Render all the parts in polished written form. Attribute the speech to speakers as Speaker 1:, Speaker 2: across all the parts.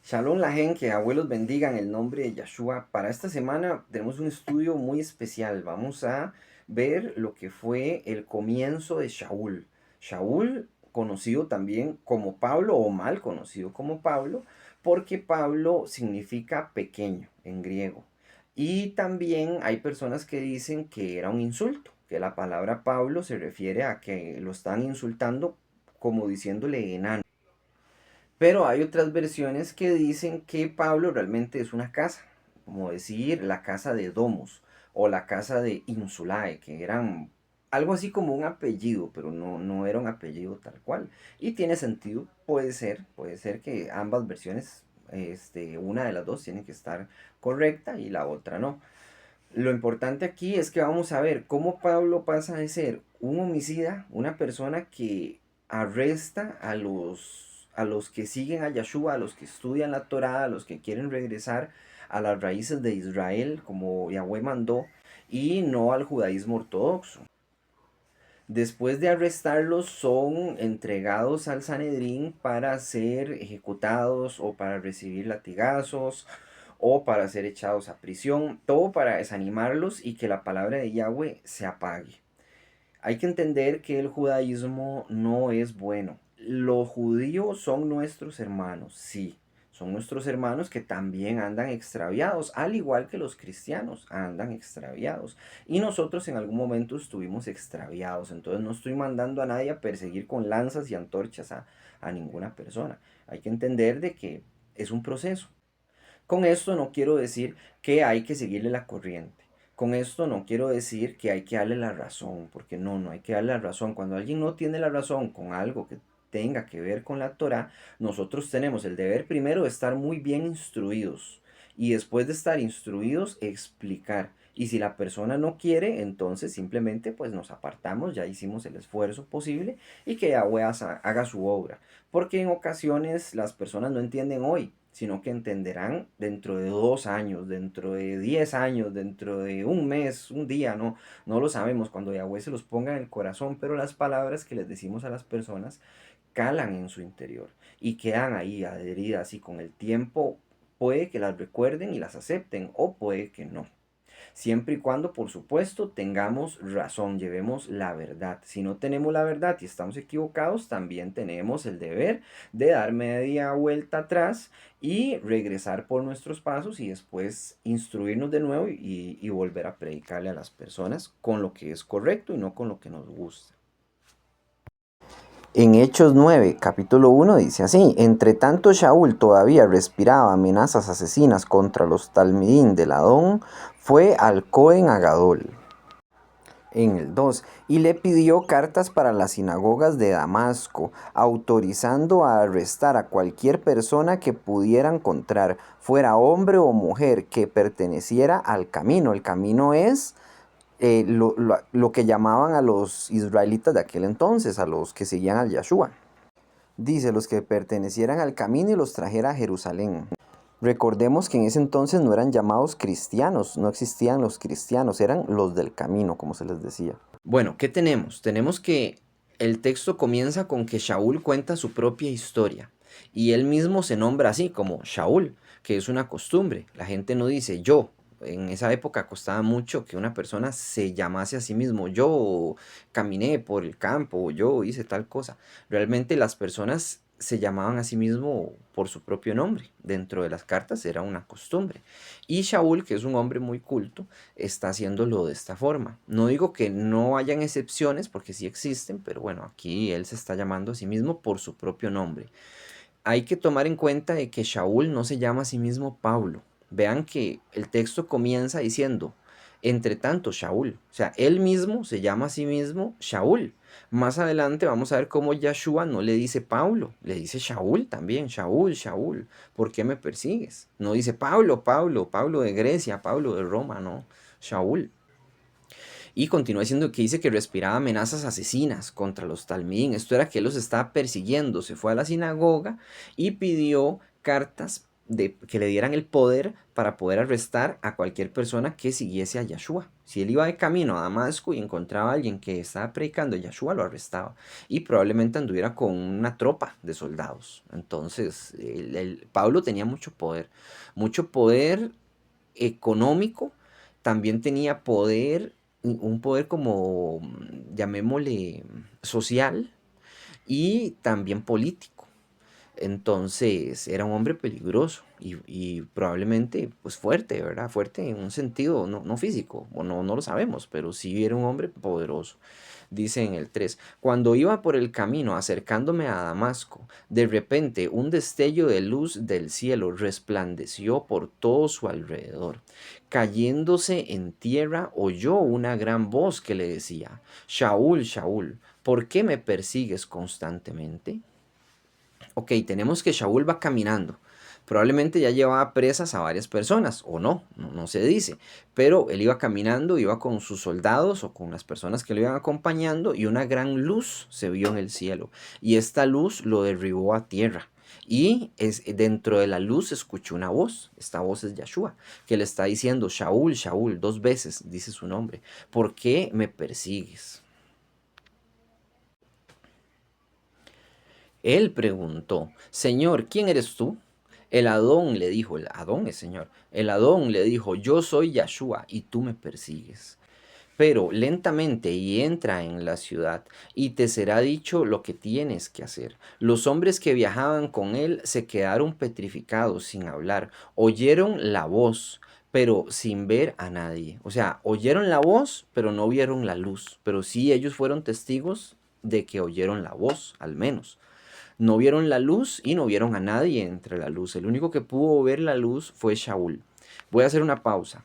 Speaker 1: Shalom la gente, que abuelos bendigan el nombre de Yeshua. Para esta semana tenemos un estudio muy especial. Vamos a ver lo que fue el comienzo de Shaul. Shaul, conocido también como Pablo o mal conocido como Pablo, porque Pablo significa pequeño en griego. Y también hay personas que dicen que era un insulto, que la palabra Pablo se refiere a que lo están insultando como diciéndole enano. Pero hay otras versiones que dicen que Pablo realmente es una casa, como decir la casa de Domus o la casa de Insulae, que eran algo así como un apellido, pero no era un apellido tal cual. Y tiene sentido, puede ser que ambas versiones, una de las dos tiene que estar correcta y la otra no. Lo importante aquí es que vamos a ver cómo Pablo pasa de ser un homicida, una persona que arresta a los que siguen a Yeshua, a los que estudian la Torá, a los que quieren regresar a las raíces de Israel, como Yahweh mandó, y no al judaísmo ortodoxo. Después de arrestarlos, son entregados al Sanedrín para ser ejecutados o para recibir latigazos o para ser echados a prisión, todo para desanimarlos y que la palabra de Yahweh se apague. Hay que entender que el judaísmo no es bueno. Los judíos son nuestros hermanos, sí. Son nuestros hermanos que también andan extraviados, al igual que los cristianos andan extraviados. Y nosotros en algún momento estuvimos extraviados. Entonces no estoy mandando a nadie a perseguir con lanzas y antorchas a ninguna persona. Hay que entender de que es un proceso. Con esto no quiero decir que hay que seguirle la corriente. Con esto no quiero decir que hay que darle la razón, porque no hay que darle la razón. Cuando alguien no tiene la razón con algo que tenga que ver con la Torah, nosotros tenemos el deber primero de estar muy bien instruidos y después de estar instruidos explicar. Y si la persona no quiere, entonces simplemente pues nos apartamos, ya hicimos el esfuerzo posible y que Yahweh haga su obra. Porque en ocasiones las personas no entienden hoy, sino que entenderán dentro de 2 años, dentro de 10 años, dentro de un mes, un día, no lo sabemos cuando Yahweh se los ponga en el corazón, pero las palabras que les decimos a las personas calan en su interior y quedan ahí adheridas y con el tiempo puede que las recuerden y las acepten o puede que no. Siempre y cuando, por supuesto, tengamos razón, llevemos la verdad. Si no tenemos la verdad y estamos equivocados, también tenemos el deber de dar media vuelta atrás y regresar por nuestros pasos y después instruirnos de nuevo y volver a predicarle a las personas con lo que es correcto y no con lo que nos gusta. En Hechos 9, capítulo 1 dice así: Entre tanto Shaul todavía respiraba amenazas asesinas contra los talmidín del Adón, fue al Cohen Agadol. En el 2, y le pidió cartas para las sinagogas de Damasco, autorizando a arrestar a cualquier persona que pudiera encontrar, fuera hombre o mujer, que perteneciera al camino. El camino es lo que llamaban a los israelitas de aquel entonces, a los que seguían al Yahshua. Dice, los que pertenecieran al camino y los trajera a Jerusalén. Recordemos que en ese entonces no eran llamados cristianos, no existían los cristianos, eran los del camino, como se les decía. Bueno, ¿qué tenemos? Tenemos que el texto comienza con que Shaul cuenta su propia historia y él mismo se nombra así como Shaul, que es una costumbre. La gente no dice yo. En esa época costaba mucho que una persona se llamase a sí mismo. Yo caminé por el campo, yo hice tal cosa. Realmente las personas se llamaban a sí mismo por su propio nombre. Dentro de las cartas era una costumbre. Y Shaul, que es un hombre muy culto, está haciéndolo de esta forma. No digo que no hayan excepciones, porque sí existen, pero bueno, aquí él se está llamando a sí mismo por su propio nombre. Hay que tomar en cuenta de que Shaul no se llama a sí mismo Pablo. Vean que el texto comienza diciendo, entre tanto Shaul, o sea, él mismo se llama a sí mismo Shaul. Más adelante vamos a ver cómo Yahshua no le dice Pablo, le dice Shaul también, Shaul, Shaul, ¿por qué me persigues? No dice Pablo, Pablo, Pablo de Grecia, Pablo de Roma, no, Shaul. Y continúa diciendo que dice que respiraba amenazas asesinas contra los talmidín. Esto era que él los estaba persiguiendo. Se fue a la sinagoga y pidió cartas de que le dieran el poder para poder arrestar a cualquier persona que siguiese a Yeshua. Si él iba de camino a Damasco y encontraba a alguien que estaba predicando a Yeshua, lo arrestaba. Y probablemente anduviera con una tropa de soldados. Entonces, Pablo tenía mucho poder económico, también tenía poder, un poder como, llamémosle, social y también político. Entonces era un hombre peligroso y probablemente pues fuerte, ¿verdad? Fuerte en un sentido no físico, o no lo sabemos, pero sí era un hombre poderoso. Dice en el 3: cuando iba por el camino acercándome a Damasco, de repente un destello de luz del cielo resplandeció por todo su alrededor. Cayéndose en tierra, oyó una gran voz que le decía: Shaul, Shaul, ¿por qué me persigues constantemente? Ok, tenemos que Shaul va caminando. Probablemente ya llevaba presas a varias personas, o no se dice. Pero él iba caminando, iba con sus soldados o con las personas que lo iban acompañando, y una gran luz se vio en el cielo. Y esta luz lo derribó a tierra. Y dentro de la luz escuchó una voz. Esta voz es Yeshua, que le está diciendo: Shaul, Shaul, 2 veces dice su nombre. ¿Por qué me persigues? Él preguntó: Señor, ¿quién eres tú? El Adón le dijo, el Adón es Señor. El Adón le dijo: yo soy Yeshua y tú me persigues. Pero lentamente y entra en la ciudad, y te será dicho lo que tienes que hacer. Los hombres que viajaban con él se quedaron petrificados sin hablar. Oyeron la voz, pero sin ver a nadie. O sea, oyeron la voz, pero no vieron la luz. Pero sí, ellos fueron testigos de que oyeron la voz, al menos. No vieron la luz y no vieron a nadie entre la luz. El único que pudo ver la luz fue Shaul. Voy a hacer una pausa.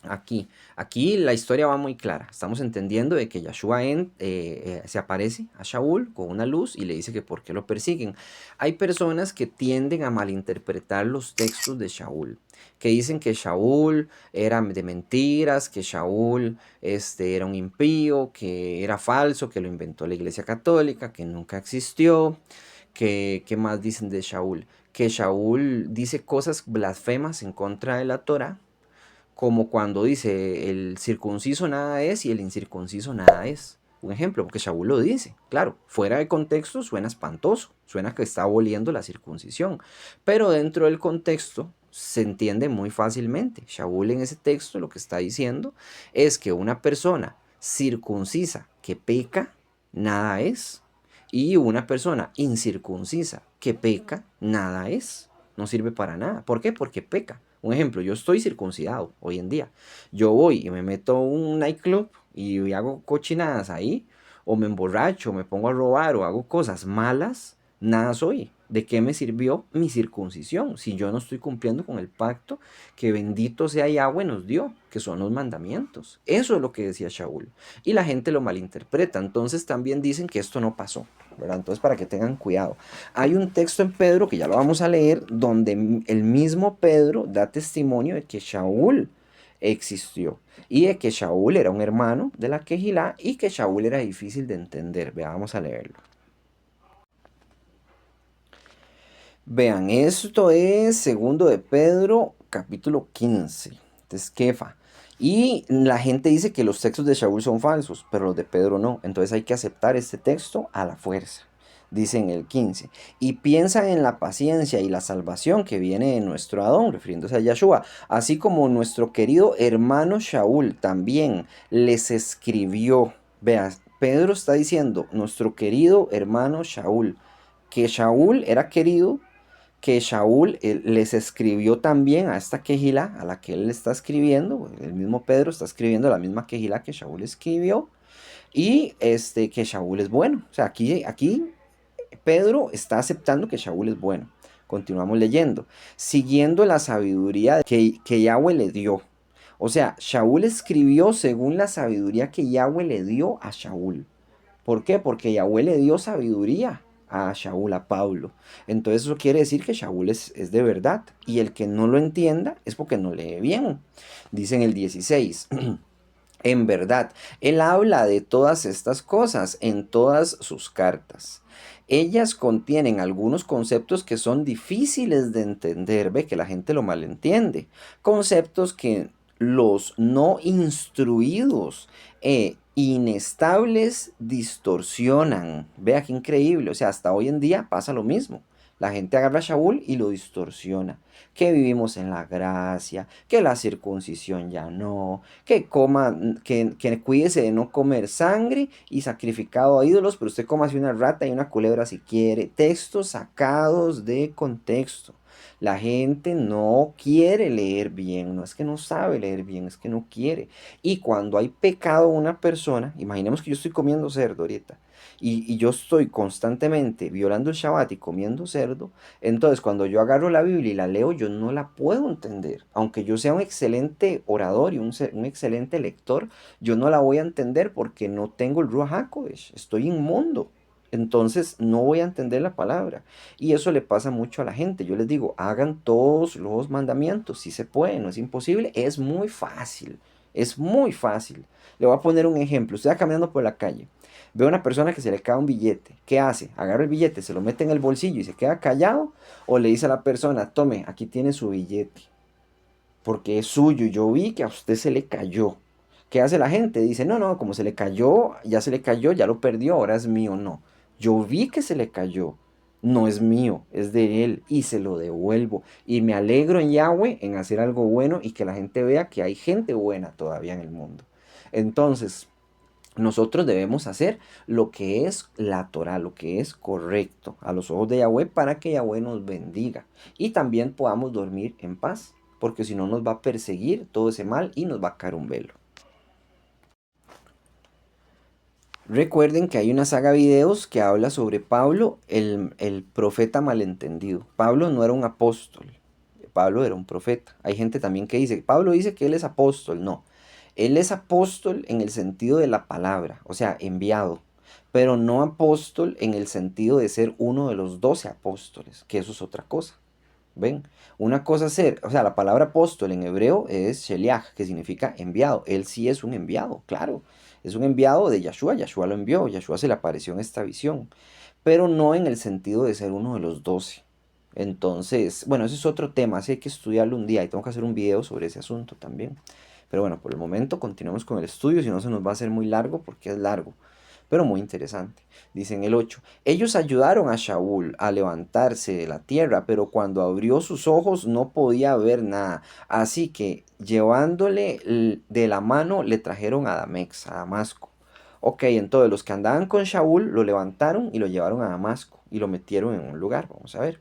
Speaker 1: Aquí la historia va muy clara. Estamos entendiendo de que Yeshua se aparece a Shaul con una luz y le dice que por qué lo persiguen. Hay personas que tienden a malinterpretar los textos de Shaul, que dicen que Shaul era de mentiras, que Shaul era un impío, que era falso, que lo inventó la Iglesia Católica, que nunca existió. ¿Qué más dicen de Shaul? Que Shaul dice cosas blasfemas en contra de la Torah, como cuando dice: el circunciso nada es y el incircunciso nada es. Un ejemplo, porque Shaul lo dice. Claro, fuera de contexto suena espantoso, suena que está aboliendo la circuncisión, pero dentro del contexto se entiende muy fácilmente. Shaul en ese texto lo que está diciendo es que una persona circuncisa que peca, nada es, y una persona incircuncisa que peca, nada es. No sirve para nada. ¿Por qué? Porque peca. Un ejemplo, yo estoy circuncidado hoy en día. Yo voy y me meto a un nightclub y hago cochinadas ahí, o me emborracho, me pongo a robar o hago cosas malas, nada soy. ¿De qué me sirvió mi circuncisión si yo no estoy cumpliendo con el pacto que bendito sea Yahweh nos dio, que son los mandamientos? Eso es lo que decía Shaul. Y la gente lo malinterpreta. Entonces también dicen que esto no pasó, ¿verdad? Entonces, para que tengan cuidado. Hay un texto en Pedro, que ya lo vamos a leer, donde el mismo Pedro da testimonio de que Shaul existió y de que Shaul era un hermano de la Quejilá y que Shaul era difícil de entender. Vean, vamos a leerlo. Vean, esto es segundo de Pedro, capítulo 15. Este es Kefa. Y la gente dice que los textos de Shaul son falsos, pero los de Pedro no. Entonces hay que aceptar este texto a la fuerza. Dice en el 15: y piensa en la paciencia y la salvación que viene de nuestro Adón, refiriéndose a Yeshua, así como nuestro querido hermano Shaul también les escribió. Veas, Pedro está diciendo nuestro querido hermano Shaul, que Shaul era querido, que Shaul les escribió también a esta quejilá a la que él le está escribiendo. El mismo Pedro está escribiendo la misma quejilá que Shaul escribió, y que Shaul es bueno. O sea, aquí Pedro está aceptando que Shaul es bueno. Continuamos leyendo. Siguiendo la sabiduría que Yahweh le dio. O sea, Shaul escribió según la sabiduría que Yahweh le dio a Shaul. ¿Por qué? Porque Yahweh le dio sabiduría a Shaul, a Pablo. Entonces eso quiere decir que Shaul es de verdad. Y el que no lo entienda es porque no lee bien. Dice en el 16. En verdad, él habla de todas estas cosas en todas sus cartas. Ellas contienen algunos conceptos que son difíciles de entender, ve que la gente lo malentiende. Conceptos que los no instruidos e inestables distorsionan. Vea qué increíble, o sea, hasta hoy en día pasa lo mismo. La gente agarra a Shaul y lo distorsiona. Que vivimos en la gracia, que la circuncisión ya no, que coma, que cuídese de no comer sangre y sacrificado a ídolos, pero usted coma así una rata y una culebra si quiere. Textos sacados de contexto. La gente no quiere leer bien, no es que no sabe leer bien, es que no quiere. Y cuando hay pecado en una persona, imaginemos que yo estoy comiendo cerdo ahorita, y yo estoy constantemente violando el Shabbat y comiendo cerdo, entonces cuando yo agarro la Biblia y la leo, yo no la puedo entender. Aunque yo sea un excelente orador y un excelente lector, yo no la voy a entender porque no tengo el Ruach HaKodesh, estoy inmundo. Entonces no voy a entender la palabra. Y eso le pasa mucho a la gente. Yo les digo, hagan todos los mandamientos, si se puede, no es imposible, es muy fácil. Es muy fácil. Le voy a poner un ejemplo. Usted va caminando por la calle, ve a una persona que se le cae un billete. ¿Qué hace? Agarra el billete, se lo mete en el bolsillo y se queda callado. O le dice a la persona, tome, aquí tiene su billete, porque es suyo. Yo vi que a usted se le cayó. ¿Qué hace la gente? Dice, no, no, como se le cayó, ya lo perdió, ahora es mío. No, yo vi que se le cayó. No es mío, es de él y se lo devuelvo. Y me alegro en Yahweh en hacer algo bueno y que la gente vea que hay gente buena todavía en el mundo. Entonces, nosotros debemos hacer lo que es la Torah, lo que es correcto a los ojos de Yahweh para que Yahweh nos bendiga y también podamos dormir en paz, porque si no nos va a perseguir todo ese mal y nos va a caer un velo. Recuerden que hay una saga de videos que habla sobre Pablo, el profeta malentendido. Pablo no era un apóstol, Pablo era un profeta. Hay gente también que dice, Pablo dice que él es apóstol. No, él es apóstol en el sentido de la palabra, o sea, enviado, pero no apóstol en el sentido de ser uno de los 12 apóstoles, que eso es otra cosa. ¿Ven? Una cosa es ser, o sea, la palabra apóstol en hebreo es sheliach, que significa enviado. Él sí es un enviado, claro. Es un enviado de Yahshua. Yahshua lo envió. Yahshua se le apareció en esta visión. Pero no en el sentido de ser uno de los 12. Entonces, bueno, ese es otro tema. Así hay que estudiarlo un día y tengo que hacer un video sobre ese asunto también. Pero bueno, por el momento continuamos con el estudio, si no se nos va a hacer muy largo porque es largo, pero muy interesante. Dice en el 8, ellos ayudaron a Shaul a levantarse de la tierra, pero cuando abrió sus ojos no podía ver nada. Así que llevándole de la mano le trajeron a Damex, a Damasco. Ok, entonces los que andaban con Shaul lo levantaron y lo llevaron a Damasco y lo metieron en un lugar. Vamos a ver.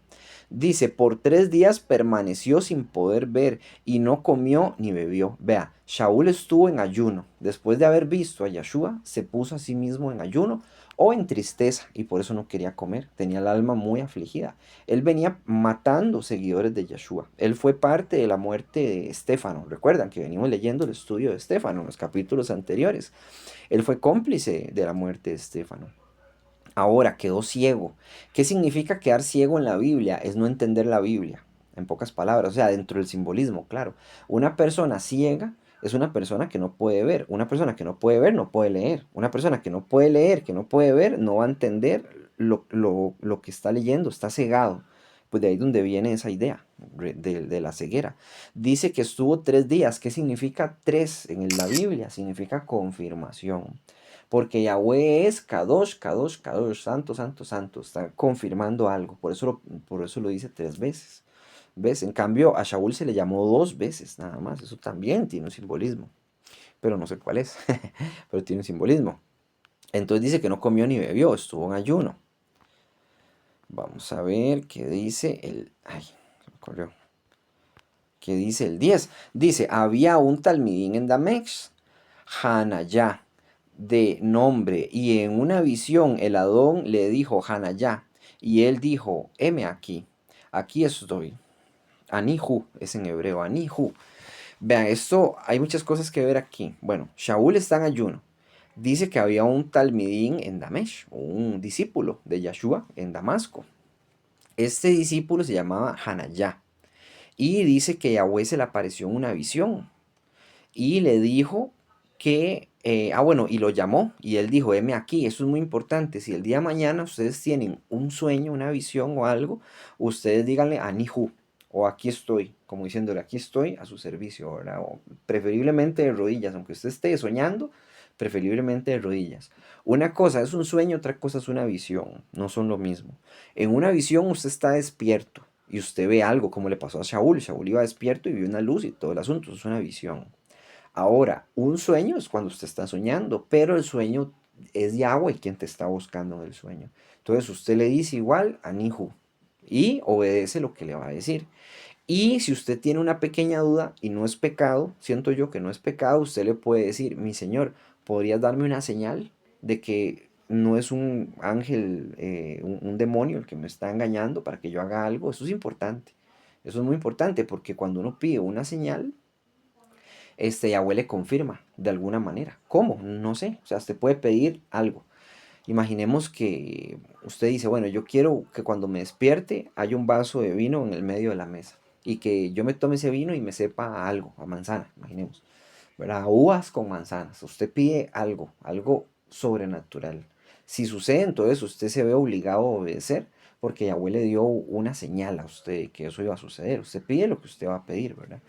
Speaker 1: Dice, por 3 días permaneció sin poder ver y no comió ni bebió. Vea, Shaul estuvo en ayuno. Después de haber visto a Yahshua, se puso a sí mismo en ayuno o en tristeza y por eso no quería comer. Tenía el alma muy afligida. Él venía matando seguidores de Yahshua. Él fue parte de la muerte de Estéfano. Recuerdan que venimos leyendo el estudio de Estéfano en los capítulos anteriores. Él fue cómplice de la muerte de Estéfano. Ahora quedó ciego. ¿Qué significa quedar ciego en la Biblia? Es no entender la Biblia, en pocas palabras, o sea, dentro del simbolismo, claro. Una persona ciega es una persona que no puede ver. Una persona que no puede ver no puede leer. Una persona que no puede leer, que no puede ver, no va a entender lo que está leyendo, está cegado. Pues de ahí donde viene esa idea de la ceguera. Dice que estuvo 3 días. ¿Qué significa tres en la Biblia? Significa confirmación. Porque Yahweh es Kadosh, Kadosh, Kadosh, santo, santo, santo. Está confirmando algo. Por eso lo dice 3 veces. ¿Ves? En cambio, a Shaul se le llamó 2 veces nada más. Eso también tiene un simbolismo. Pero no sé cuál es. Pero tiene un simbolismo. Entonces dice que no comió ni bebió. Estuvo en ayuno. Vamos a ver qué dice el... Ay, se me corrió. ¿Qué dice el 10? Dice, había un talmidín en Damex, Hanayá, de nombre, y en una visión el Adón le dijo Hanayá, y él dijo, heme aquí, aquí estoy. Anihu es en hebreo, Anihu. Vean, esto hay muchas cosas que ver aquí. Bueno, Shaul está en ayuno. Dice que había un talmidín en Damesh, un discípulo de Yahshua en Damasco. Este discípulo se llamaba Hanayá. Y dice que Yahweh se le apareció en una visión y le dijo que bueno, y lo llamó y él dijo, heme aquí, eso es muy importante. Si el día de mañana ustedes tienen un sueño, una visión o algo, ustedes díganle Anihu o aquí estoy, como diciéndole aquí estoy a su servicio, ¿verdad? O preferiblemente de rodillas, aunque usted esté soñando, preferiblemente de rodillas. Una cosa es un sueño, otra cosa es una visión, no son lo mismo. En una visión usted está despierto y usted ve algo, como le pasó a Shaul. Shaul iba despierto y vio una luz y todo el asunto, eso es una visión. Ahora, un sueño es cuando usted está soñando, pero el sueño es Yahweh quien te está buscando en el sueño. Entonces usted le dice igual a Nihu y obedece lo que le va a decir. Y si usted tiene una pequeña duda y no es pecado, siento yo que no es pecado, usted le puede decir, mi señor, ¿podrías darme una señal de que no es un ángel, un demonio el que me está engañando para que yo haga algo? Eso es importante. Eso es muy importante porque cuando uno pide una señal, Yahweh le confirma de alguna manera. ¿Cómo? No sé. O sea, usted puede pedir algo. Imaginemos que usted dice, bueno, yo quiero que cuando me despierte haya un vaso de vino en el medio de la mesa y que yo me tome ese vino y me sepa a algo, a manzana, imaginemos, ¿verdad? A uvas con manzanas. Usted pide algo, algo sobrenatural. Si sucede, entonces usted se ve obligado a obedecer porque Yahweh le dio una señal a usted que eso iba a suceder. Usted pide lo que usted va a pedir, ¿verdad?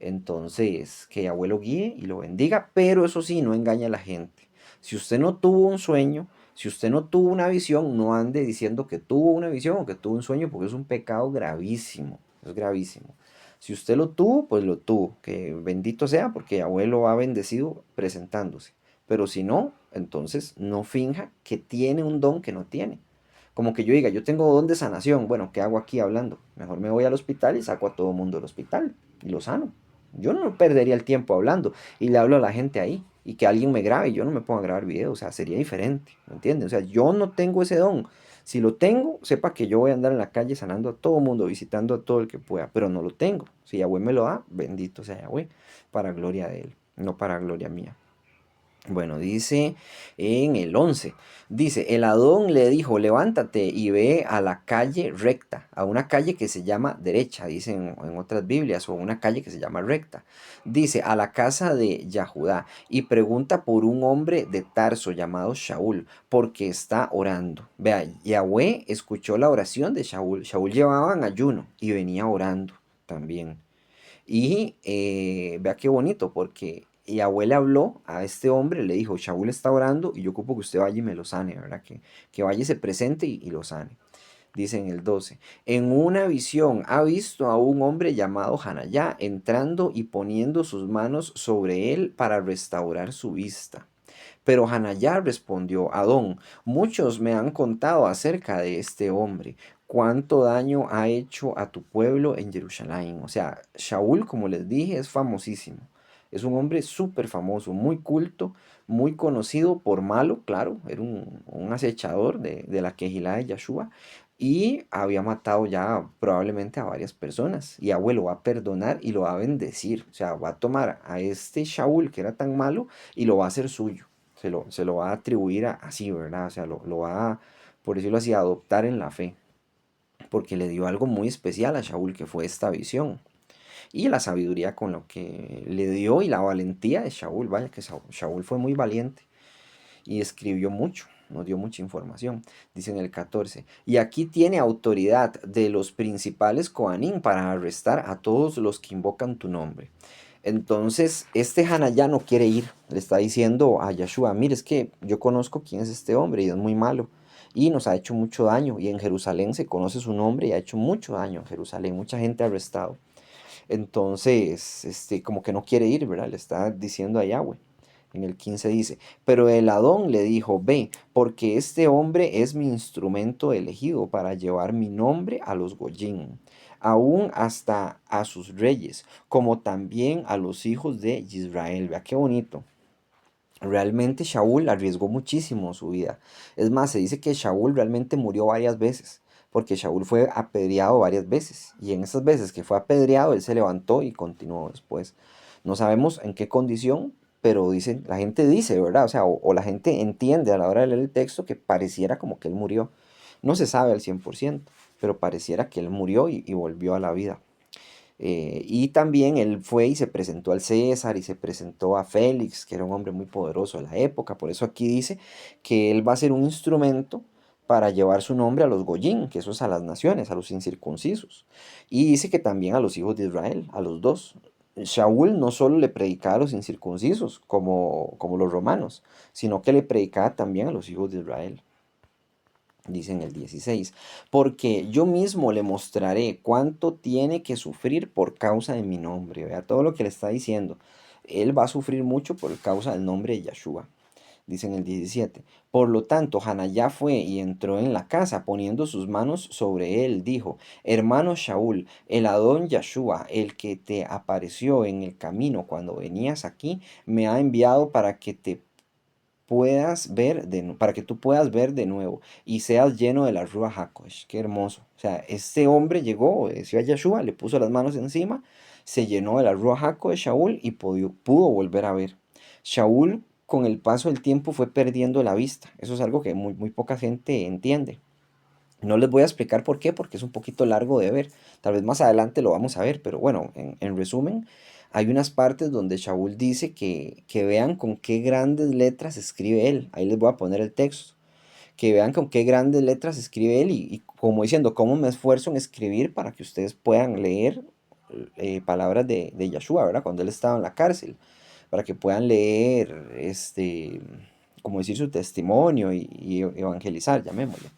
Speaker 1: Entonces, que Yahweh lo guíe y lo bendiga, pero eso sí, no engaña a la gente. Si usted no tuvo un sueño, si usted no tuvo una visión, no ande diciendo que tuvo una visión o que tuvo un sueño, porque es un pecado gravísimo, es gravísimo. Si usted lo tuvo, pues lo tuvo, que bendito sea, porque Yahweh lo ha bendecido presentándose. Pero si no, entonces no finja que tiene un don que no tiene. Como que yo diga, yo tengo don de sanación, bueno, ¿qué hago aquí hablando? Mejor me voy al hospital y saco a todo el mundo del hospital y lo sano. Yo no perdería el tiempo hablando y le hablo a la gente ahí y que alguien me grabe y yo no me pongo a grabar videos, o sea, sería diferente, ¿me entiendes? O sea, yo no tengo ese don. Si lo tengo, sepa que yo voy a andar en la calle sanando a todo mundo, visitando a todo el que pueda, pero no lo tengo. Si Yahweh me lo da, bendito sea Yahweh, para gloria de él, no para gloria mía. Bueno, dice en el 11, dice, el Adón le dijo, levántate y ve a la calle recta, a una calle que se llama derecha, dice en otras Biblias, o una calle que se llama recta. Dice, a la casa de Yahudá y pregunta por un hombre de Tarso llamado Shaul, porque está orando. Vea, Yahweh escuchó la oración de Shaul. Shaul llevaba en ayuno y venía orando también. Y vea qué bonito, porque Yahweh le habló a este hombre, le dijo, Shaul está orando y yo ocupo que usted vaya y me lo sane, ¿verdad? Que vaya y se presente y lo sane. Dice en el 12, en una visión ha visto a un hombre llamado Hanayá entrando y poniendo sus manos sobre él para restaurar su vista. Pero Hanayá respondió, Adón, muchos me han contado acerca de este hombre, cuánto daño ha hecho a tu pueblo en Jerusalén. O sea, Shaul, como les dije, es famosísimo. Es un hombre súper famoso, muy culto, muy conocido por malo, claro, era un acechador de la Quejilá de Yahshua y había matado ya probablemente a varias personas. Y Yahweh lo va a perdonar y lo va a bendecir. O sea, va a tomar a este Shaul que era tan malo y lo va a hacer suyo. Se lo va a atribuir así, ¿verdad? O sea, lo va a, por decirlo así, a adoptar en la fe, porque le dio algo muy especial a Shaul, que fue esta visión. Y la sabiduría con lo que le dio y la valentía de Shaul, vaya que Shaul fue muy valiente y escribió mucho, nos dio mucha información. Dice en el 14, y aquí tiene autoridad de los principales Coanín para arrestar a todos los que invocan tu nombre. Entonces, este Hanayá no quiere ir, le está diciendo a Yahshua, mire, es que yo conozco quién es este hombre y es muy malo y nos ha hecho mucho daño y en Jerusalén se conoce su nombre y ha hecho mucho daño en Jerusalén, mucha gente ha arrestado. Entonces, como que no quiere ir, ¿verdad? Le está diciendo a Yahweh. En el 15 dice, pero el Adón le dijo, ve, porque este hombre es mi instrumento elegido para llevar mi nombre a los Goyim, aún hasta a sus reyes, como también a los hijos de Israel. Vea qué bonito. Realmente Shaul arriesgó muchísimo su vida. Es más, se dice que Shaul realmente murió varias veces, porque Shaul fue apedreado varias veces. Y en esas veces que fue apedreado, él se levantó y continuó después. No sabemos en qué condición, pero dicen, la gente dice, ¿verdad? O sea, o la gente entiende a la hora de leer el texto que pareciera como que él murió. No se sabe al 100%, pero pareciera que él murió y volvió a la vida. Y también él fue y se presentó al César y se presentó a Félix, que era un hombre muy poderoso de la época. Por eso aquí dice que él va a ser un instrumento para llevar su nombre a los Goyín, que eso es a las naciones, a los incircuncisos. Y dice que también a los hijos de Israel, a los dos. Shaul no solo le predicaba a los incircuncisos, como los romanos, sino que le predicaba también a los hijos de Israel. Dice en el 16, porque yo mismo le mostraré cuánto tiene que sufrir por causa de mi nombre. Vea todo lo que le está diciendo. Él va a sufrir mucho por causa del nombre de Yahshua. Dice en el 17, por lo tanto, Hanayá fue y entró en la casa, poniendo sus manos sobre él, dijo, hermano Shaul, el Adón Yahshua, el que te apareció en el camino cuando venías aquí, me ha enviado para que te puedas ver para que tú puedas ver de nuevo y seas lleno de la Ruach HaKodesh. Qué hermoso. O sea, este hombre llegó, decía Yeshua, le puso las manos encima, se llenó de la Ruach HaKodesh Shaul y pudo volver a ver. Shaul, con el paso del tiempo, fue perdiendo la vista. Eso es algo que muy poca gente entiende. No les voy a explicar por qué, porque es un poquito largo de ver. Tal vez más adelante lo vamos a ver, pero bueno, en resumen, hay unas partes donde Shaul dice que vean con qué grandes letras escribe él. Ahí les voy a poner el texto. Que vean con qué grandes letras escribe él y como diciendo, cómo me esfuerzo en escribir para que ustedes puedan leer palabras de Yeshua, ¿verdad? Cuando él estaba en la cárcel, para que puedan leer, como decir, su testimonio y evangelizar, llamémoslo.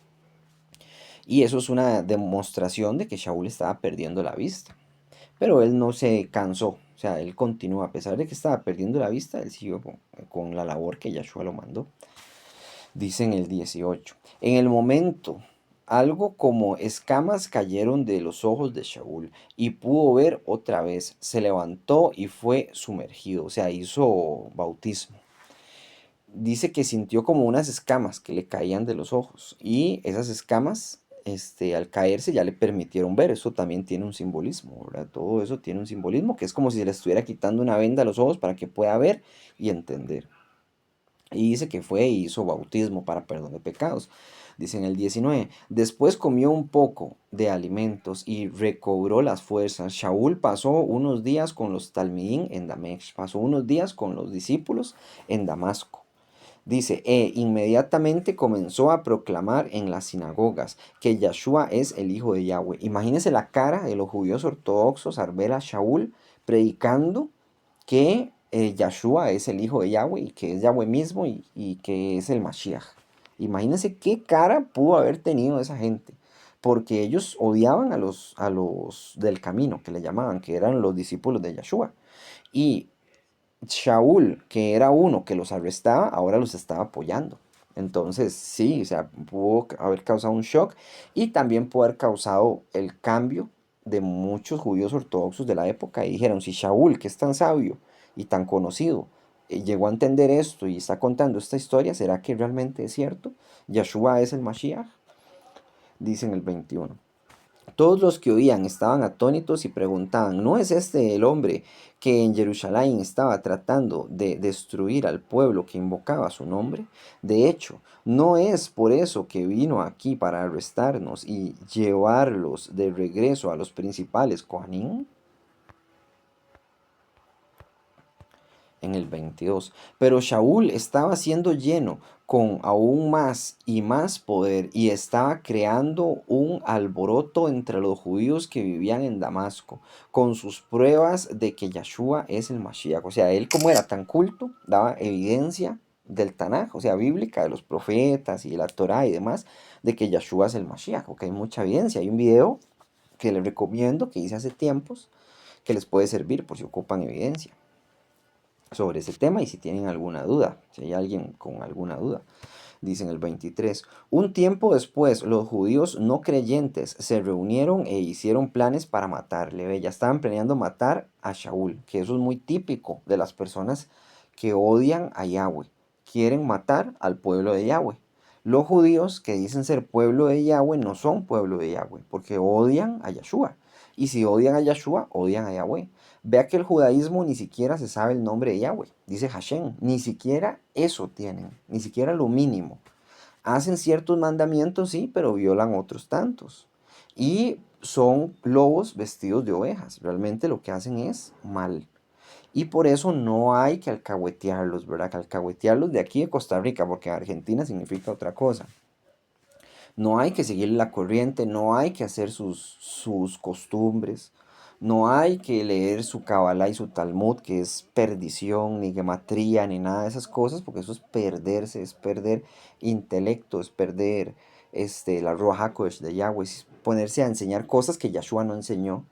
Speaker 1: Y eso es una demostración de que Shaul estaba perdiendo la vista. Pero él no se cansó, o sea, él continuó, a pesar de que estaba perdiendo la vista, él siguió con la labor que Yahshua lo mandó. Dice en el 18, en el momento, algo como escamas cayeron de los ojos de Shaul y pudo ver otra vez, se levantó y fue sumergido, o sea, hizo bautismo. Dice que sintió como unas escamas que le caían de los ojos y esas escamas, al caerse ya le permitieron ver. Eso también tiene un simbolismo, ¿verdad? Todo eso tiene un simbolismo que es como si se le estuviera quitando una venda a los ojos para que pueda ver y entender. Y dice que fue y hizo bautismo para perdón de pecados. Dice en el 19, después comió un poco de alimentos y recobró las fuerzas. Shaul pasó unos días con los talmidín en Damesh, pasó unos días con los discípulos en Damasco. Dice, inmediatamente comenzó a proclamar en las sinagogas que Yahshua es el Hijo de Yahweh. Imagínense la cara de los judíos ortodoxos al ver a Shaul predicando que Yahshua es el Hijo de Yahweh y que es Yahweh mismo y que es el Mashiach. Imagínense qué cara pudo haber tenido esa gente, porque ellos odiaban a los del camino, que le llamaban, que eran los discípulos de Yahshua. Y Shaul, que era uno que los arrestaba, ahora los estaba apoyando. Entonces, sí, o sea, pudo haber causado un shock y también pudo haber causado el cambio de muchos judíos ortodoxos de la época. Y dijeron, si Shaul, que es tan sabio y tan conocido, llegó a entender esto y está contando esta historia, ¿será que realmente es cierto? ¿Yahshua es el Mashiach? Dice en el 21. Todos los que oían estaban atónitos y preguntaban, ¿no es este el hombre que en Jerusalén estaba tratando de destruir al pueblo que invocaba su nombre? De hecho, ¿no es por eso que vino aquí para arrestarnos y llevarlos de regreso a los principales Kohanim? En el 22. Pero Shaul estaba siendo lleno con aún más y más poder y estaba creando un alboroto entre los judíos que vivían en Damasco con sus pruebas de que Yahshua es el Mashiach. O sea, él como era tan culto, daba evidencia del Tanaj, o sea, bíblica, de los profetas y de la Torá y demás, de que Yahshua es el Mashiach. Ok, hay mucha evidencia. Hay un video que les recomiendo que hice hace tiempos que les puede servir por si ocupan evidencia sobre ese tema y si tienen alguna duda, si hay alguien con alguna duda. Dice en el 23, un tiempo después los judíos no creyentes se reunieron e hicieron planes para matarle. ¿Ve? Ya estaban planeando matar a Shaul, que eso es muy típico de las personas que odian a Yahweh. Quieren matar al pueblo de Yahweh. Los judíos que dicen ser pueblo de Yahweh no son pueblo de Yahweh, porque odian a Yahshua. Y si odian a Yahshua, odian a Yahweh. Vea que el judaísmo ni siquiera se sabe el nombre de Yahweh, dice Hashem, ni siquiera eso tienen, ni siquiera lo mínimo. Hacen ciertos mandamientos, sí, pero violan otros tantos. Y son lobos vestidos de ovejas. Realmente lo que hacen es mal. Y por eso no hay que alcahuetearlos, ¿verdad? Que alcahuetearlos de aquí de Costa Rica, porque Argentina significa otra cosa. No hay que seguir la corriente, no hay que hacer sus costumbres, no hay que leer su Kabbalah y su Talmud, que es perdición, ni gematría, ni nada de esas cosas, porque eso es perderse, es perder intelecto, es perder la Ruach HaKodesh de Yahweh, es ponerse a enseñar cosas que Yahshua no enseñó.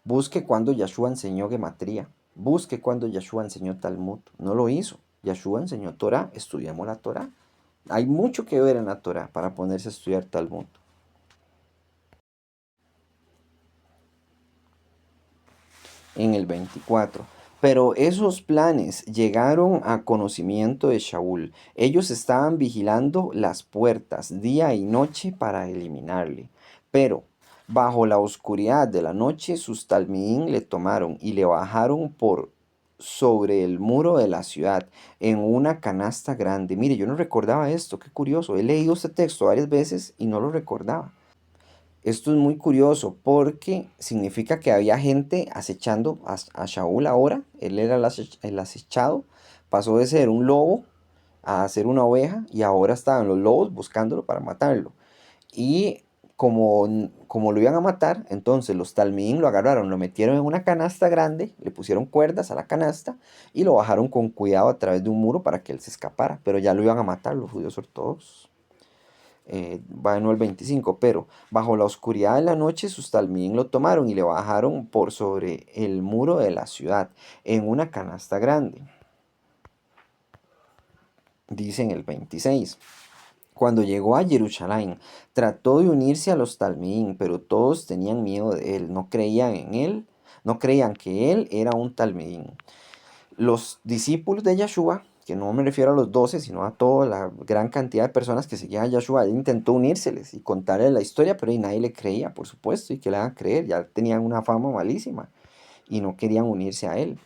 Speaker 1: Busque cuando Yahshua enseñó gematría, busque cuando Yahshua enseñó Talmud, no lo hizo. Yahshua enseñó Torah, estudiamos la Torah. Hay mucho que ver en la Torah para ponerse a estudiar Talmud. En el 24. Pero esos planes llegaron a conocimiento de Shaul. Ellos estaban vigilando las puertas día y noche para eliminarle. Pero bajo la oscuridad de la noche sus talmidín le tomaron y le bajaron por sobre el muro de la ciudad en una canasta grande. Mire, yo no recordaba esto, qué curioso. He leído este texto varias veces y no lo recordaba. Esto es muy curioso porque significa que había gente acechando a Shaul ahora. Él era el acechado. Pasó de ser un lobo a ser una oveja y ahora estaban los lobos buscándolo para matarlo. Y como lo iban a matar, entonces los talmidín lo agarraron, lo metieron en una canasta grande, le pusieron cuerdas a la canasta y lo bajaron con cuidado a través de un muro para que él se escapara. Pero ya lo iban a matar los judíos ortodoxos. Va de nuevo el 25, pero bajo la oscuridad de la noche sus talmidín lo tomaron y le bajaron por sobre el muro de la ciudad en una canasta grande. Dice en el 26. Cuando llegó a Jerusalén, trató de unirse a los talmidín, pero todos tenían miedo de él, no creían en él, no creían que él era un talmidín. Los discípulos de Yahshua, que no me refiero a los 12, sino a toda la gran cantidad de personas que seguían a Yahshua, él intentó unírseles y contarles la historia, pero nadie le creía, por supuesto, y que le van a creer, ya tenían una fama malísima y no querían unirse a él.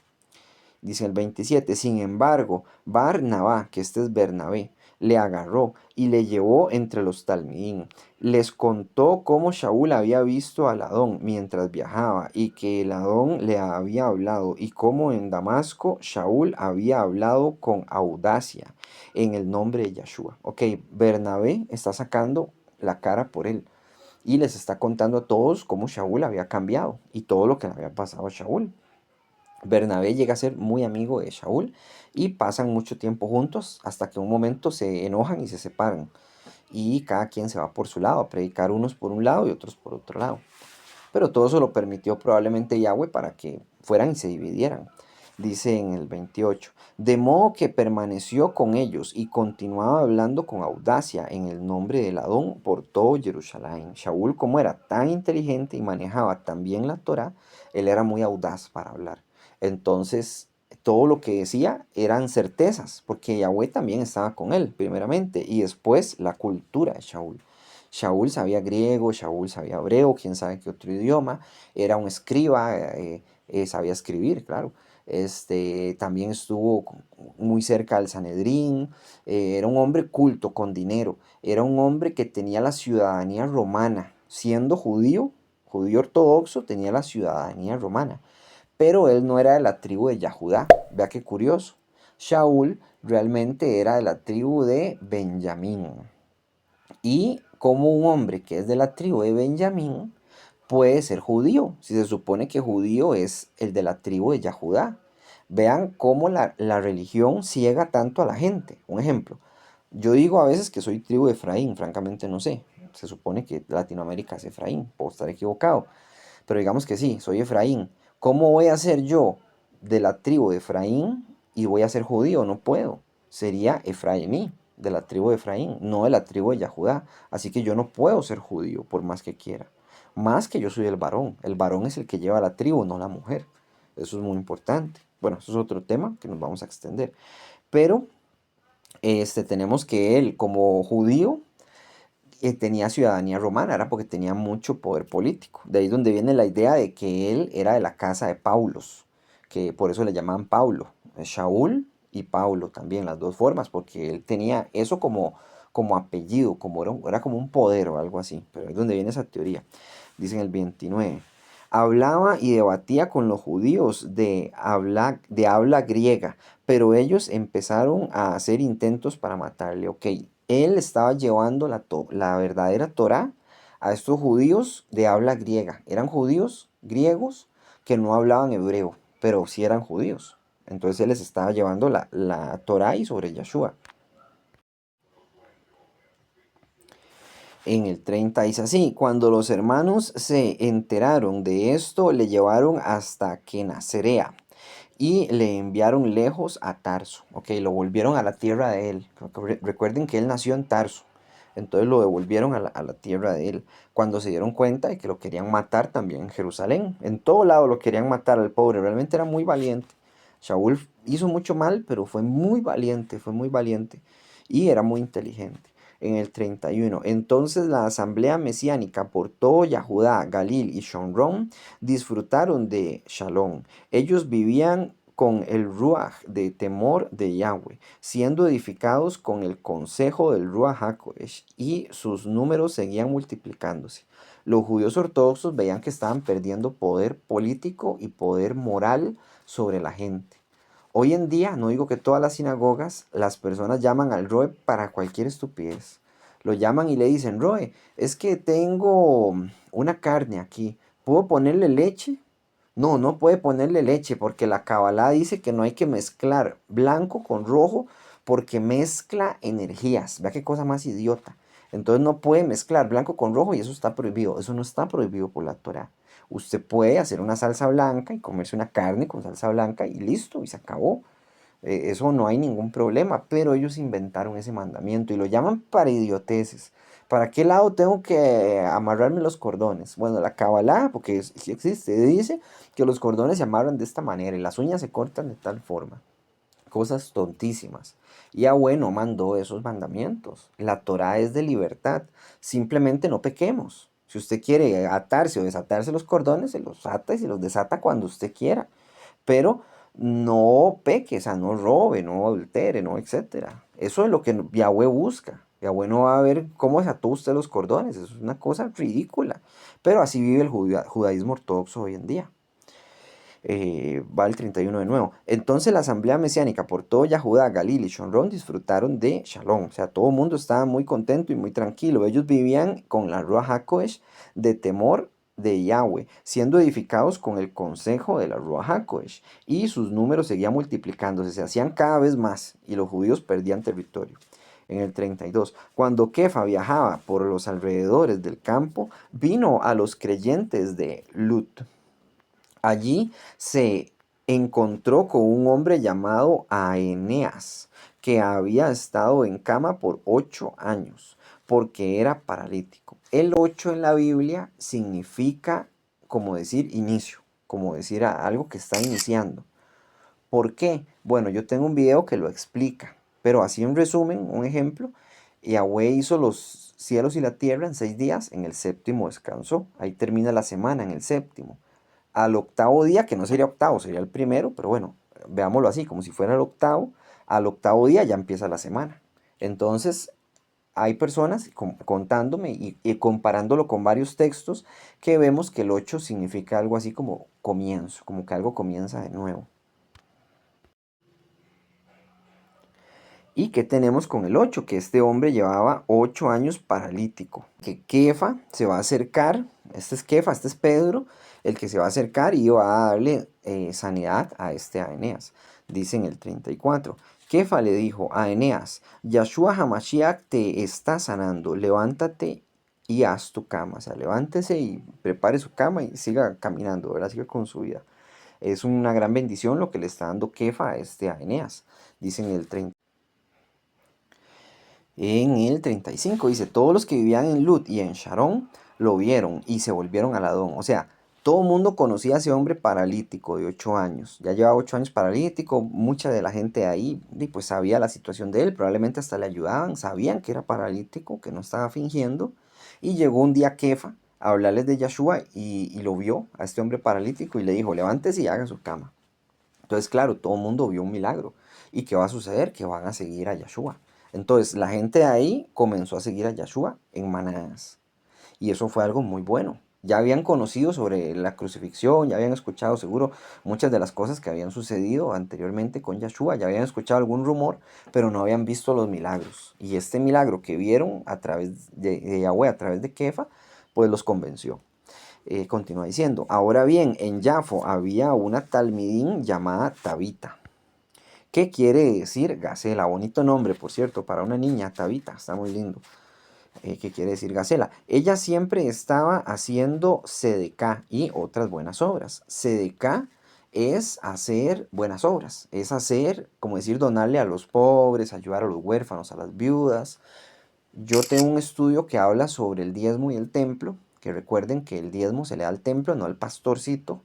Speaker 1: Dice el 27, sin embargo, Barnabá, que este es Bernabé, le agarró y le llevó entre los talmidín. Les contó cómo Shaul había visto al Adón mientras viajaba y que el Adón le había hablado y cómo en Damasco Shaul había hablado con audacia en el nombre de Yahshua. Ok, Bernabé está sacando la cara por él y les está contando a todos cómo Shaul había cambiado y todo lo que le había pasado a Shaul. Bernabé llega a ser muy amigo de Shaul y pasan mucho tiempo juntos hasta que un momento se enojan y se separan. Y cada quien se va por su lado, a predicar unos por un lado y otros por otro lado. Pero todo eso lo permitió probablemente Yahweh para que fueran y se dividieran. Dice en el 28, de modo que permaneció con ellos y continuaba hablando con audacia en el nombre del Adón por todo Jerusalén. Shaul, como era tan inteligente y manejaba tan bien la Torá, él era muy audaz para hablar. Entonces, todo lo que decía eran certezas, porque Yahweh también estaba con él, primeramente, y después la cultura de Shaul. Shaul sabía griego, Shaul sabía hebreo, quién sabe qué otro idioma, era un escriba, sabía escribir, claro. También estuvo muy cerca del Sanedrín, era un hombre culto, con dinero, era un hombre que tenía la ciudadanía romana, siendo judío, judío ortodoxo, tenía la ciudadanía romana, pero él no era de la tribu de Yahudá, vea qué curioso. Shaul realmente era de la tribu de Benjamín. Y como un hombre que es de la tribu de Benjamín puede ser judío, si se supone que judío es el de la tribu de Yahudá. Vean cómo la religión ciega tanto a la gente. Un ejemplo, yo digo a veces que soy tribu de Efraín, francamente no sé. Se supone que Latinoamérica es Efraín, puedo estar equivocado. Pero digamos que sí, soy Efraín. ¿Cómo voy a ser yo de la tribu de Efraín y voy a ser judío? No puedo. Sería Efraimí, de la tribu de Efraín, no de la tribu de Yahudá. Así que yo no puedo ser judío por más que quiera. Más que yo soy el varón. El varón es el que lleva la tribu, no la mujer. Eso es muy importante. Bueno, eso es otro tema que nos vamos a extender. Pero tenemos que él, como judío, tenía ciudadanía romana, era porque tenía mucho poder político. De ahí es donde viene la idea de que él era de la casa de Paulos, que por eso le llamaban Paulo. Shaul y Paulo también, las dos formas, porque él tenía eso como apellido, como era como un poder o algo así, pero es donde viene esa teoría. dice en el 29. Hablaba y debatía con los judíos de habla griega, pero ellos empezaron a hacer intentos para matarle. Ok, él estaba llevando la verdadera Torá a estos judíos de habla griega. Eran judíos griegos que no hablaban hebreo, pero sí eran judíos. Entonces él les estaba llevando la Torá y sobre Yeshua. En el 30 dice así, cuando los hermanos se enteraron de esto, le llevaron hasta Kenasarea y le enviaron lejos a Tarso. Ok, lo volvieron a la tierra de él. Recuerden que él nació en Tarso. Entonces lo devolvieron a la tierra de él. Cuando se dieron cuenta de que lo querían matar también en Jerusalén. En todo lado lo querían matar al pobre. Realmente era muy valiente. Shaul hizo mucho mal, pero fue muy valiente, fue muy valiente. Y era muy inteligente. En el 31. Entonces la asamblea mesiánica por todo Yahudá, Galil y Shomrón disfrutaron de Shalom. Ellos vivían con el Ruach de temor de Yahweh, siendo edificados con el consejo del Ruach HaKodesh, y sus números seguían multiplicándose. Los judíos ortodoxos veían que estaban perdiendo poder político y poder moral sobre la gente. Hoy en día, no digo que todas las sinagogas, las personas llaman al Roe para cualquier estupidez. Lo llaman y le dicen, Roe, es que tengo una carne aquí, ¿puedo ponerle leche? No, no puede ponerle leche porque la Kabbalah dice que no hay que mezclar blanco con rojo porque mezcla energías. Vea qué cosa más idiota. Entonces no puede mezclar blanco con rojo y eso está prohibido. Eso no está prohibido por la Torah. Usted puede hacer una salsa blanca y comerse una carne con salsa blanca y listo, y se acabó. Eso no hay ningún problema, pero ellos inventaron ese mandamiento y lo llaman para idioteces. ¿Para qué lado tengo que amarrarme los cordones? Bueno, la Kabbalah, porque sí existe, dice que los cordones se amarran de esta manera y las uñas se cortan de tal forma. Cosas tontísimas. Y Yahweh no mandó esos mandamientos. La Torah es de libertad. Simplemente no pequemos. Si usted quiere atarse o desatarse los cordones, se los ata y se los desata cuando usted quiera. Pero no peque, o sea, no robe, no adultere, no, etcétera. Eso es lo que Yahweh busca. Yahweh no va a ver cómo se ató usted los cordones. Eso es una cosa ridícula. Pero así vive el judaísmo ortodoxo hoy en día. Va el 31 de nuevo. Entonces la asamblea mesiánica por todo Yahudá, Galil y Shomrón disfrutaron de Shalom. O sea, todo el mundo estaba muy contento y muy tranquilo. Ellos vivían con la Ruach HaKodesh de temor de Yahweh, siendo edificados con el consejo de la Ruach HaKodesh. Y sus números seguían multiplicándose, se hacían cada vez más y los judíos perdían territorio. En el 32, cuando Kefa viajaba por los alrededores del campo, vino a los creyentes de Lut. Allí se encontró con un hombre llamado Aeneas, que había estado en cama por 8 años, porque era paralítico. El 8 en la Biblia significa como decir inicio, como decir algo que está iniciando. ¿Por qué? Bueno, yo tengo un video que lo explica, pero así en resumen, un ejemplo, Yahweh hizo los cielos y la tierra en 6 días, en el séptimo descansó. Ahí termina la semana, en el séptimo. Al octavo día, que no sería octavo, sería el primero, pero bueno, veámoslo así, como si fuera el octavo, al octavo día ya empieza la semana. Entonces, hay personas contándome y comparándolo con varios textos que vemos que el 8 significa algo así como comienzo, como que algo comienza de nuevo. ¿Y qué tenemos con el 8? Que este hombre llevaba 8 años paralítico. Que Kefa se va a acercar, este es Kefa, este es Pedro, el que se va a acercar y va a darle sanidad a este Aeneas. Dice en el 34. Kefa le dijo a Aeneas, Yahshua Hamashiach te está sanando, levántate y haz tu cama. O sea, levántese y prepare su cama y siga caminando, ¿verdad? Siga con su vida. Es una gran bendición lo que le está dando Kefa a este Aeneas. Dice en el 30. En el 35 dice, todos los que vivían en Lut y en Sharon lo vieron y se volvieron al Adón. O sea, todo el mundo conocía a ese hombre paralítico de 8 años. Ya llevaba 8 años paralítico. Mucha de la gente ahí pues sabía la situación de él. Probablemente hasta le ayudaban. Sabían que era paralítico, que no estaba fingiendo. Y llegó un día Kefa a hablarles de Yahshua y lo vio a este hombre paralítico y le dijo, levántese y haga su cama. Entonces, claro, todo el mundo vio un milagro. ¿Y qué va a suceder? Que van a seguir a Yahshua. Entonces, la gente de ahí comenzó a seguir a Yahshua en manadas. Y eso fue algo muy bueno. Ya habían conocido sobre la crucifixión, ya habían escuchado seguro muchas de las cosas que habían sucedido anteriormente con Yeshua, ya habían escuchado algún rumor, pero no habían visto los milagros. Y este milagro que vieron a través de Yahweh, a través de Kefa, pues los convenció. Continúa diciendo, ahora bien, en Jafo había una talmidín llamada Tabita. ¿Qué quiere decir Gacela? Bonito nombre, por cierto, para una niña, Tabita, está muy lindo. ¿Qué quiere decir Gacela? Ella siempre estaba haciendo sedeká y otras buenas obras. Sedeká es hacer buenas obras, es hacer, como decir, donarle a los pobres, ayudar a los huérfanos, a las viudas. Yo tengo un estudio que habla sobre el diezmo y el templo, que recuerden que el diezmo se le da al templo, no al pastorcito,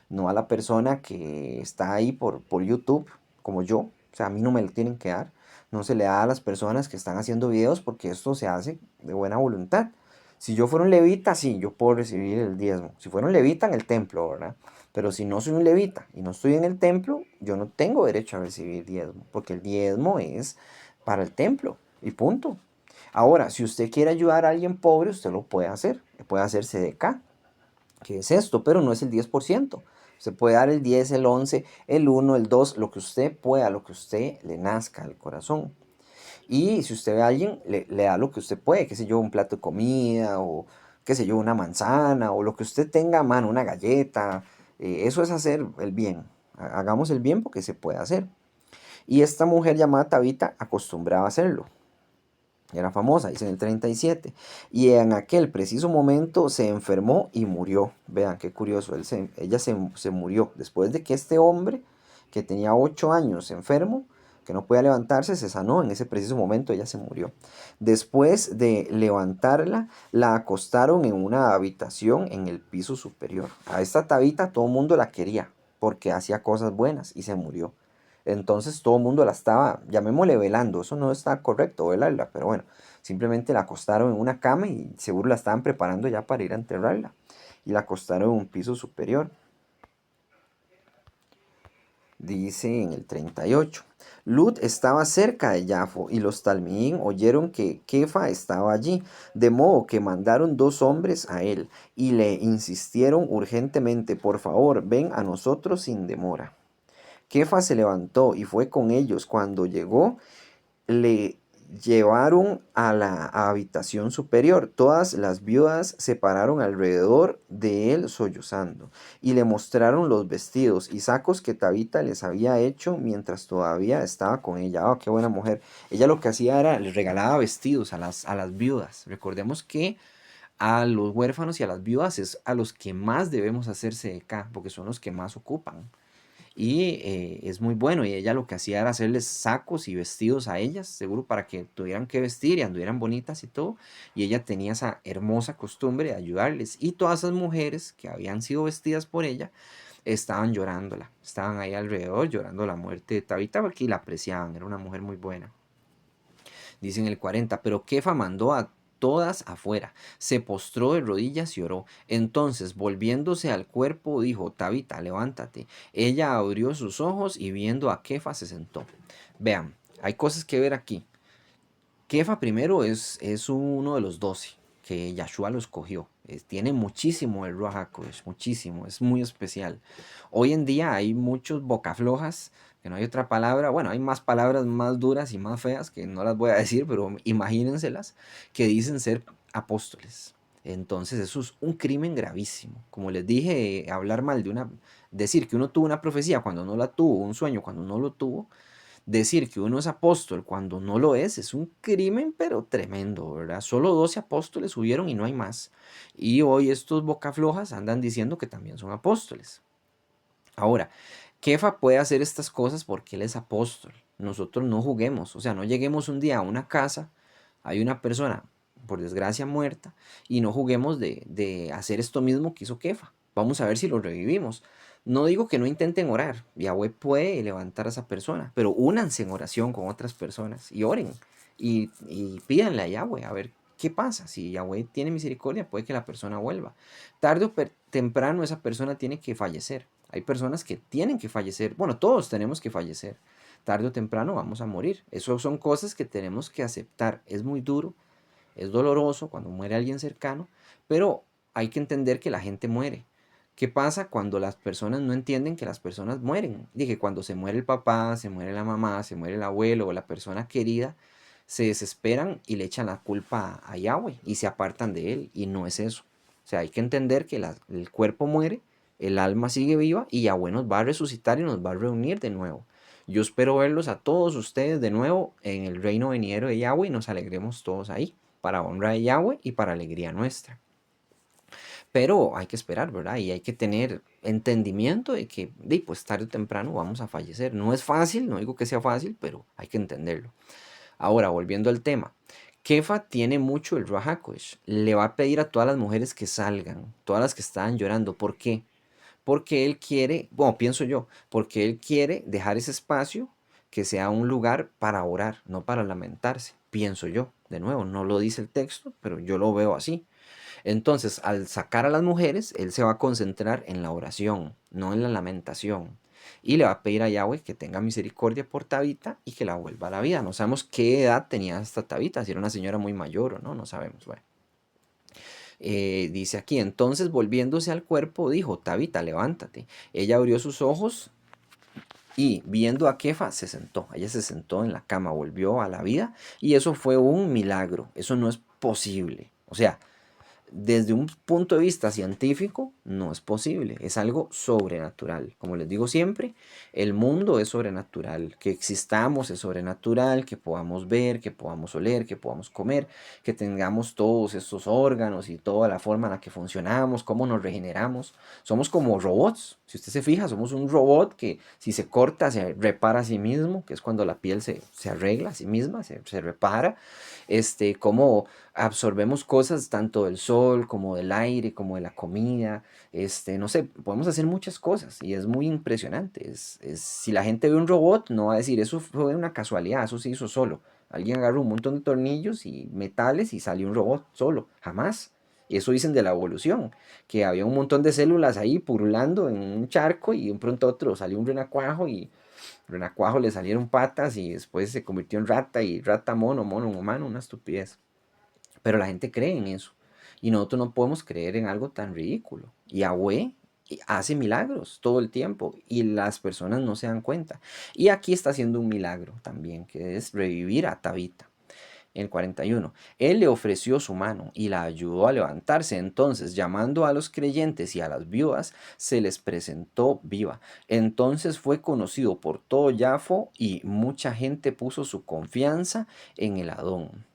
Speaker 1: no a la persona que está ahí por YouTube, como yo. O sea, a mí no me lo tienen que dar. No se le da a las personas que están haciendo videos porque esto se hace de buena voluntad. Si yo fuera un levita, sí, yo puedo recibir el diezmo. Si fuera un levita en el templo, ¿verdad? Pero si no soy un levita y no estoy en el templo, yo no tengo derecho a recibir diezmo, porque el diezmo es para el templo y punto. Ahora, si usted quiere ayudar a alguien pobre, usted lo puede hacer CDK, que es esto, pero no es el 10%. Usted puede dar el 10, el 11, el 1, el 2, lo que usted pueda, lo que usted le nazca al corazón. Y si usted ve a alguien, le da lo que usted puede, qué sé yo, un plato de comida o qué sé yo, una manzana o lo que usted tenga a mano, una galleta. Eso es hacer el bien. Hagamos el bien porque se puede hacer. Y esta mujer llamada Tabita acostumbraba a hacerlo. Era famosa, dice en el 37. Y en aquel preciso momento se enfermó y murió. Vean qué curioso. Ella se murió. Después de que este hombre, que tenía 8 años enfermo, que no podía levantarse, se sanó. En ese preciso momento ella se murió. Después de levantarla, la acostaron en una habitación en el piso superior. A esta Tabita todo el mundo la quería porque hacía cosas buenas y se murió. Entonces todo el mundo la estaba, llamémosle velando, eso no está correcto, velarla, pero bueno, simplemente la acostaron en una cama y seguro la estaban preparando ya para ir a enterrarla. Y la acostaron en un piso superior. Dice en el 38. Lut estaba cerca de Jafo y los talmiín oyeron que Kefa estaba allí, de modo que mandaron 2 hombres a él y le insistieron urgentemente, por favor, ven a nosotros sin demora. Kefa se levantó y fue con ellos. Cuando llegó, le llevaron a la habitación superior. Todas las viudas se pararon alrededor de él sollozando y le mostraron los vestidos y sacos que Tabita les había hecho mientras todavía estaba con ella. ¡Oh, qué buena mujer! Ella lo que hacía era, les regalaba vestidos a las viudas. Recordemos que a los huérfanos y a las viudas es a los que más debemos hacerse de acá, porque son los que más ocupan. Y es muy bueno. Y ella lo que hacía era hacerles sacos y vestidos a ellas, seguro para que tuvieran que vestir y anduvieran bonitas y todo. Y ella tenía esa hermosa costumbre de ayudarles. Y todas esas mujeres que habían sido vestidas por ella estaban llorándola. Estaban ahí alrededor llorando la muerte de Tabita porque la apreciaban. Era una mujer muy buena. Dice en el 40, pero Kefa mandó a todas afuera, se postró de rodillas y oró. Entonces, volviéndose al cuerpo, dijo, Tabita, levántate. Ella abrió sus ojos y viendo a Kefa se sentó. Vean, hay cosas que ver aquí. Kefa primero es uno de los 12 que Yahshua lo escogió. Tiene muchísimo el Ruach HaKodesh, muchísimo, es muy especial. Hoy en día hay muchos bocaflojas, que no hay otra palabra, bueno, hay más palabras más duras y más feas que no las voy a decir, pero imagínenselas, que dicen ser apóstoles. Entonces eso es un crimen gravísimo. Como les dije, hablar mal de una, decir que uno tuvo una profecía cuando no la tuvo, un sueño cuando no lo tuvo, decir que uno es apóstol cuando no lo es un crimen, pero tremendo, ¿verdad? Solo 12 apóstoles hubieron y no hay más. Y hoy estos bocaflojas andan diciendo que también son apóstoles. Ahora, Kefa puede hacer estas cosas porque él es apóstol. Nosotros no juguemos, o sea, no lleguemos un día a una casa, hay una persona, por desgracia, muerta, y no juguemos de hacer esto mismo que hizo Kefa. Vamos a ver si lo revivimos. No digo que no intenten orar, Yahweh puede levantar a esa persona, pero únanse en oración con otras personas y oren y pídanle a Yahweh a ver qué pasa. Si Yahweh tiene misericordia, puede que la persona vuelva. Tarde o temprano esa persona tiene que fallecer. Hay personas que tienen que fallecer. Bueno, todos tenemos que fallecer. Tarde o temprano vamos a morir. Eso son cosas que tenemos que aceptar. Es muy duro, es doloroso cuando muere alguien cercano, pero hay que entender que la gente muere. ¿Qué pasa cuando las personas no entienden que las personas mueren? Dije, cuando se muere el papá, se muere la mamá, se muere el abuelo o la persona querida, se desesperan y le echan la culpa a Yahweh y se apartan de él. Y no es eso. O sea, hay que entender que el cuerpo muere, el alma sigue viva y Yahweh nos va a resucitar y nos va a reunir de nuevo. Yo espero verlos a todos ustedes de nuevo en el reino venidero de Yahweh y nos alegremos todos ahí, para honra de Yahweh y para alegría nuestra. Pero hay que esperar, ¿verdad? Y hay que tener entendimiento de que, pues tarde o temprano vamos a fallecer. No es fácil, no digo que sea fácil, pero hay que entenderlo. Ahora, volviendo al tema. Kefa tiene mucho el Ruach HaKodesh. Le va a pedir a todas las mujeres que salgan, todas las que estaban llorando. ¿Por qué? Porque él quiere, bueno, pienso yo, porque él quiere dejar ese espacio que sea un lugar para orar, no para lamentarse. Pienso yo, de nuevo, no lo dice el texto, pero yo lo veo así. Entonces, al sacar a las mujeres, él se va a concentrar en la oración, no en la lamentación. Y le va a pedir a Yahweh que tenga misericordia por Tabita y que la vuelva a la vida. No sabemos qué edad tenía esta Tabita, si era una señora muy mayor o no, no sabemos. Bueno. Dice aquí, entonces volviéndose al cuerpo, dijo, Tabita, levántate. Ella abrió sus ojos y viendo a Kefa se sentó. Ella se sentó en la cama, volvió a la vida y eso fue un milagro. Eso no es posible. O sea, desde un punto de vista científico, no es posible, es algo sobrenatural. Como les digo siempre, el mundo es sobrenatural, que existamos es sobrenatural, que podamos ver, que podamos oler, que podamos comer, que tengamos todos estos órganos y toda la forma en la que funcionamos, cómo nos regeneramos. Somos como robots, si usted se fija, somos un robot que si se corta se repara a sí mismo, que es cuando la piel se arregla a sí misma, se repara. Cómo absorbemos cosas tanto del sol como del aire, como de la comida, no sé, podemos hacer muchas cosas y es muy impresionante. Si la gente ve un robot, no va a decir, eso fue una casualidad, eso se hizo solo. Alguien agarró un montón de tornillos y metales y salió un robot solo, jamás. Y eso dicen de la evolución, que había un montón de células ahí purulando en un charco y de un pronto a otro salió un renacuajo y renacuajo le salieron patas y después se convirtió en rata y rata mono, mono humano, una estupidez. Pero la gente cree en eso. Y nosotros no podemos creer en algo tan ridículo. Yahweh hace milagros todo el tiempo y las personas no se dan cuenta. Y aquí está haciendo un milagro también, que es revivir a Tabita. En el 41, él le ofreció su mano y la ayudó a levantarse. Entonces, llamando a los creyentes y a las viudas, se les presentó viva. Entonces fue conocido por todo Jafo y mucha gente puso su confianza en el Adón.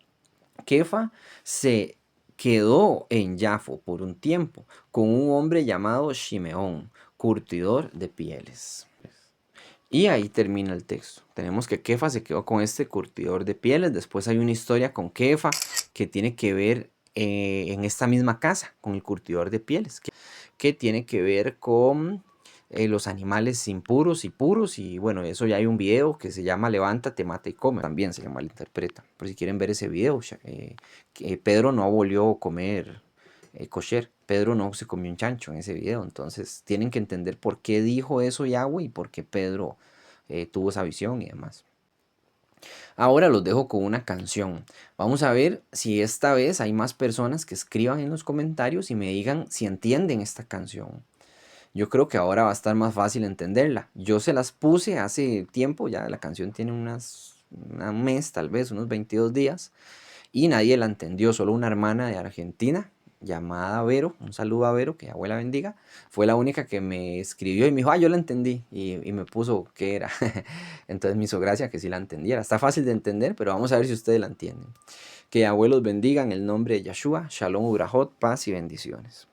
Speaker 1: Kefa se quedó en Jafo por un tiempo con un hombre llamado Shimeón, curtidor de pieles. Y ahí termina el texto. Tenemos que Kefa se quedó con este curtidor de pieles. Después hay una historia con Kefa que tiene que ver en esta misma casa con el curtidor de pieles, que tiene que ver con los animales impuros y puros. Y bueno, eso ya hay un video que se llama Levántate, mata y come. También se le malinterpreta. Por si quieren ver ese video, que Pedro no volvió a comer kosher. Pedro no se comió un chancho en ese video. Entonces tienen que entender por qué dijo eso Yahweh y por qué Pedro tuvo esa visión y demás. Ahora los dejo con una canción. Vamos a ver si esta vez hay más personas que escriban en los comentarios y me digan si entienden esta canción. Yo creo que ahora va a estar más fácil entenderla. Yo se las puse hace tiempo, ya la canción tiene un mes, tal vez, unos 22 días, y nadie la entendió, solo una hermana de Argentina llamada Vero, un saludo a Vero, que abuela bendiga, fue la única que me escribió y me dijo, yo la entendí, y me puso qué era. Entonces me hizo gracia que sí la entendiera. Está fácil de entender, pero vamos a ver si ustedes la entienden. Que abuelos bendigan en el nombre de Yahshua, Shalom Urahot, paz y bendiciones.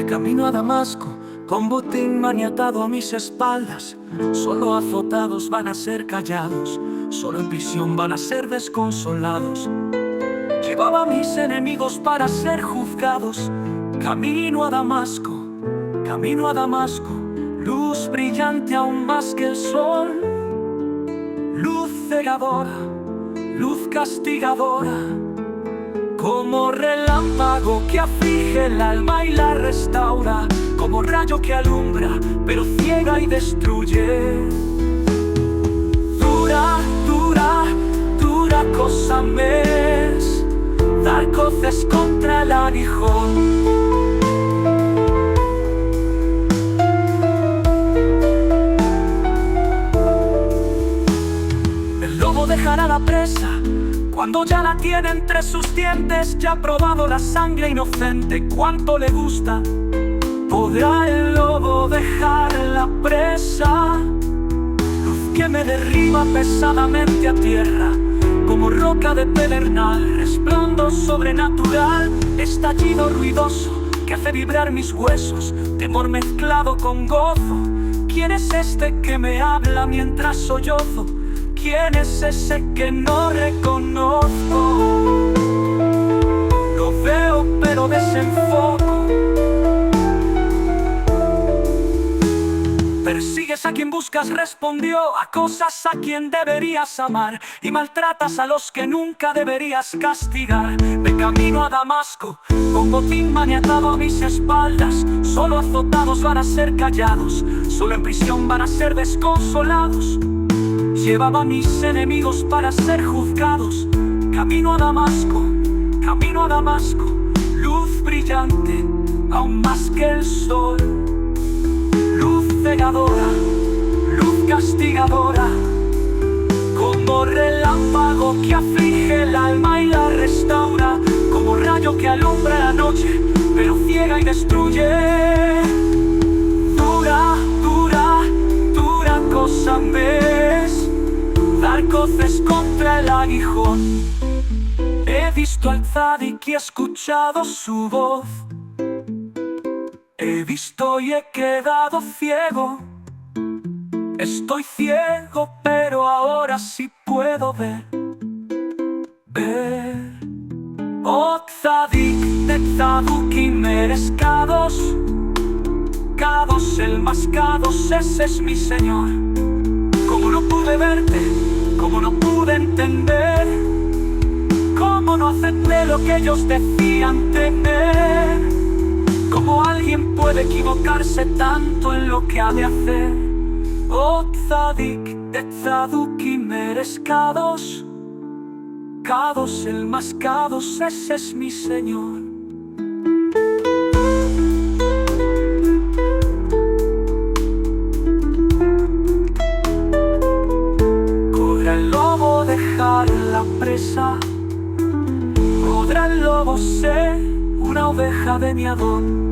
Speaker 2: Camino a Damasco, con botín maniatado a mis espaldas. Solo azotados van a ser callados, solo en prisión van a ser desconsolados. Llevaba a mis enemigos para ser juzgados. Camino a Damasco, luz brillante aún más que el sol. Luz cegadora, luz castigadora, Como relámpago que aflige el alma y la restaura, como rayo que alumbra, pero ciega y destruye. Dura, dura, dura cosa me es dar coces contra el aguijón. El lobo dejará la presa cuando ya la tiene entre sus dientes, ya ha probado la sangre inocente, cuánto le gusta. ¿Podrá el lobo dejar la presa? Luz que me derriba pesadamente a tierra, como roca de pedernal, resplandor sobrenatural, estallido ruidoso que hace vibrar mis huesos, temor mezclado con gozo. ¿Quién es este que me habla mientras sollozo? ¿Quién es ese que no reconozco? Lo veo pero desenfoco. Persigues a quien buscas, respondió, acosas a quien deberías amar y maltratas a los que nunca deberías castigar. De camino a Damasco, con botín maniatado a mis espaldas, solo azotados van a ser callados, solo en prisión van a ser desconsolados. Llevaba a mis enemigos para ser juzgados. Camino a Damasco, luz brillante, aún más que el sol. Luz cegadora, luz castigadora, como relámpago que aflige el alma y la restaura, como rayo que alumbra la noche, pero ciega y destruye. Dura, dura, dura cosa me es dar coces contra el aguijón. He visto al tzadik y he escuchado su voz. He visto y he quedado ciego. Estoy ciego, pero ahora sí puedo ver. Oh tzadik de tzadukim eres Kadosh, Kadosh el más Kadosh, ese es mi Señor. Como no pude verte, como no pude entender, como no acepté lo que ellos decían tener. Como alguien puede equivocarse tanto en lo que ha de hacer. Oh tzadik de tzadukim eres Kadosh, Kadosh el más Kadosh, ese es mi Señor. La presa, ¿podrá el lobo ser una oveja de mi Adón?